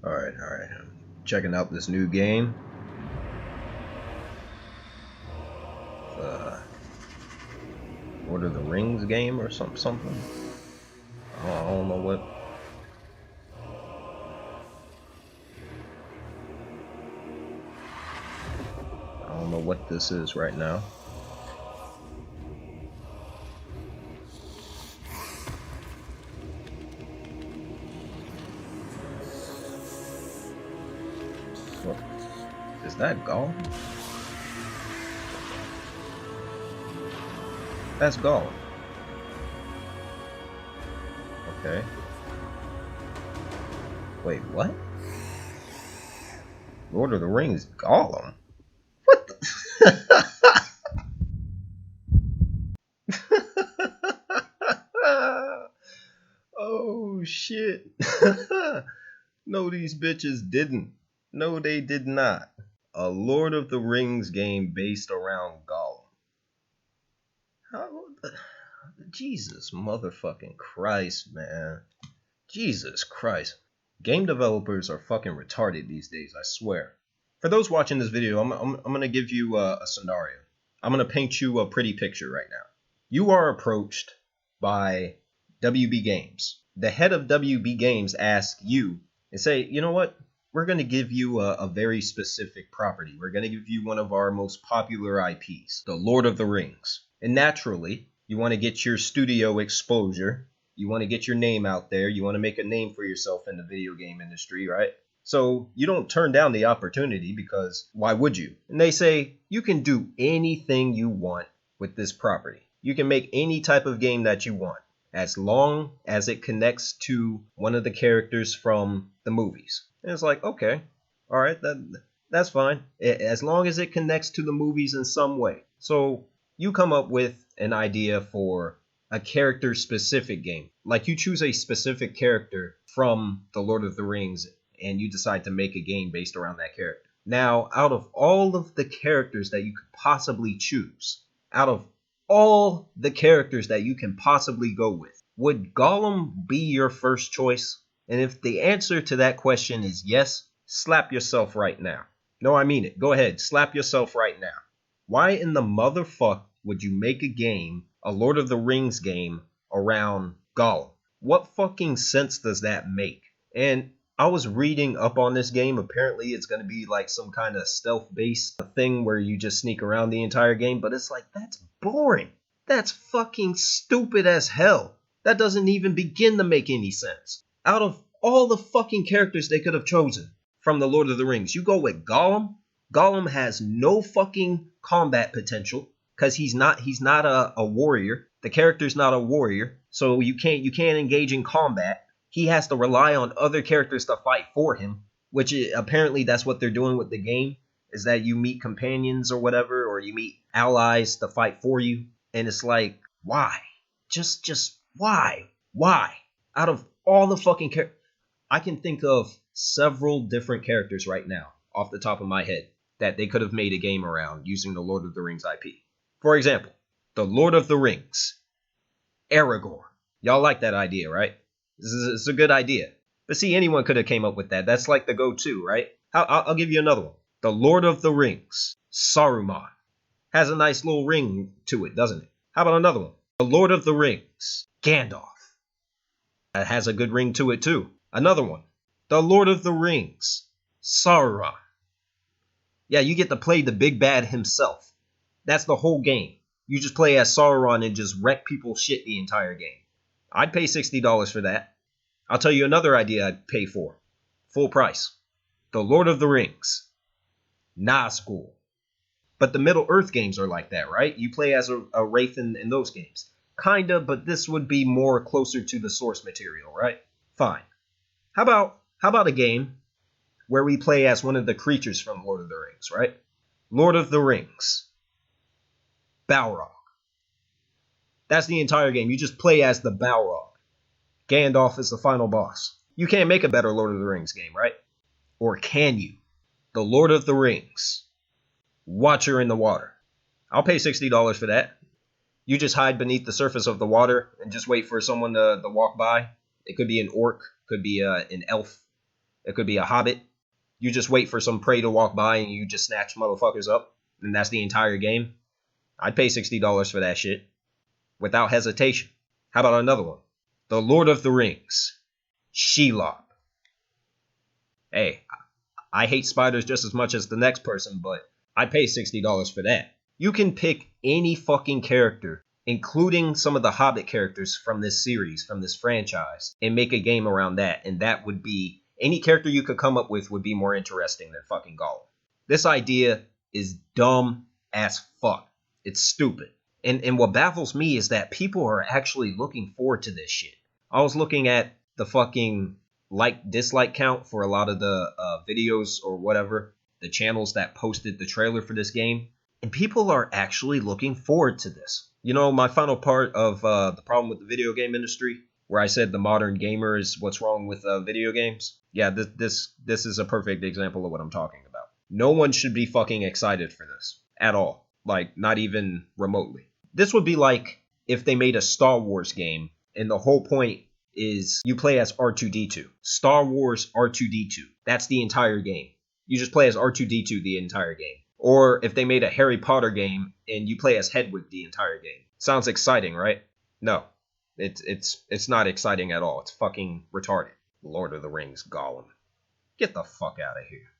Alright. I'm checking out this new game. Lord of the Rings game or something. I don't know what. I don't know what this is right now. What? Is that Gollum? That's Gollum. Okay. Wait, what? Lord of the Rings Gollum? What the? Oh shit. No, these bitches didn't. No, they did not. A Lord of the Rings game based around Gollum. How the, Jesus motherfucking Christ, man. Jesus Christ. Game developers are fucking retarded these days, I swear. For those watching this video, I'm gonna give you a scenario. I'm gonna paint you a pretty picture right now. You are approached by WB Games. The head of WB Games asks you and say, you know what? We're going to give you a very specific property. We're going to give you one of our most popular IPs, the Lord of the Rings. And naturally, you want to get your studio exposure. You want to get your name out there. You want to make a name for yourself in the video game industry, right? So you don't turn down the opportunity because why would you? And they say, you can do anything you want with this property. You can make any type of game that you want as long as it connects to one of the characters from the movies. And it's like, okay, all right, that's fine. As long as it connects to the movies in some way. So you come up with an idea for a character-specific game. Like you choose a specific character from The Lord of the Rings and you decide to make a game based around that character. Now, out of all of the characters that you could possibly choose, out of all the characters that you can possibly go with, would Gollum be your first choice? And if the answer to that question is yes, slap yourself right now. No, I mean it. Go ahead, slap yourself right now. Why in the motherfuck would you make a game, a Lord of the Rings game, around Gollum? What fucking sense does that make? And I was reading up on this game. Apparently it's going to be like some kind of stealth-based thing where you just sneak around the entire game, but it's like, that's boring. That's fucking stupid as hell. That doesn't even begin to make any sense. Out of all the fucking characters they could have chosen from the Lord of the Rings, you go with Gollum? Gollum has no fucking combat potential because he's not a warrior. The character's not a warrior, so you can't engage in combat. He has to rely on other characters to fight for him, which apparently that's what they're doing with the game, is that you meet companions or whatever, or you meet allies to fight for you. And it's like, why? Just why? Why? Out of all the fucking characters, I can think of several different characters right now off the top of my head that they could have made a game around using the Lord of the Rings IP. For example, the Lord of the Rings, Aragorn. Y'all like that idea, right? It's a good idea. But see, anyone could have came up with that. That's like the go-to, right? I'll give you another one. The Lord of the Rings, Saruman. Has a nice little ring to it, doesn't it? How about another one? The Lord of the Rings, Gandalf. That has a good ring to it too. Another one. The Lord of the Rings, Sauron. Yeah, you get to play the big bad himself. That's the whole game. You just play as Sauron and just wreck people's shit the entire game. I'd pay $60 for that. I'll tell you another idea I'd pay for. Full price. The Lord of the Rings, Nazgul. But the Middle Earth games are like that, right? You play as a wraith in those games. Kinda, but this would be more closer to the source material, right? Fine. How about a game where we play as one of the creatures from Lord of the Rings, right? Lord of the Rings, Balrog. That's the entire game. You just play as the Balrog. Gandalf is the final boss. You can't make a better Lord of the Rings game, right? Or can you? The Lord of the Rings, Watcher in the Water. I'll pay $60 for that. You just hide beneath the surface of the water and just wait for someone to walk by. It could be an orc, could be an elf, It could be a hobbit. You just wait for some prey to walk by and you just snatch motherfuckers up, and that's the entire game. I'd pay $60 for that shit without hesitation. How about another one? The Lord of the Rings, Shelob. Hey, I hate spiders just as much as the next person, but I'd pay $60 for that. You can pick any fucking character, including some of the Hobbit characters from this series, from this franchise, and make a game around that, and that would be, any character you could come up with would be more interesting than fucking Gollum. This idea is dumb as fuck. It's stupid. And what baffles me is that people are actually looking forward to this shit. I was looking at the fucking dislike count for a lot of the videos or whatever, the channels that posted the trailer for this game, and people are actually looking forward to this. You know, my final part of the problem with the video game industry, where I said the modern gamer is what's wrong with video games. Yeah, this is a perfect example of what I'm talking about. No one should be fucking excited for this at all. Like, not even remotely. This would be like if they made a Star Wars game and the whole point is you play as R2-D2. Star Wars R2-D2. That's the entire game. You just play as R2-D2 the entire game. Or if they made a Harry Potter game and you play as Hedwig the entire game. Sounds exciting, right? No. It's not exciting at all. It's fucking retarded. Lord of the Rings, Gollum. Get the fuck out of here.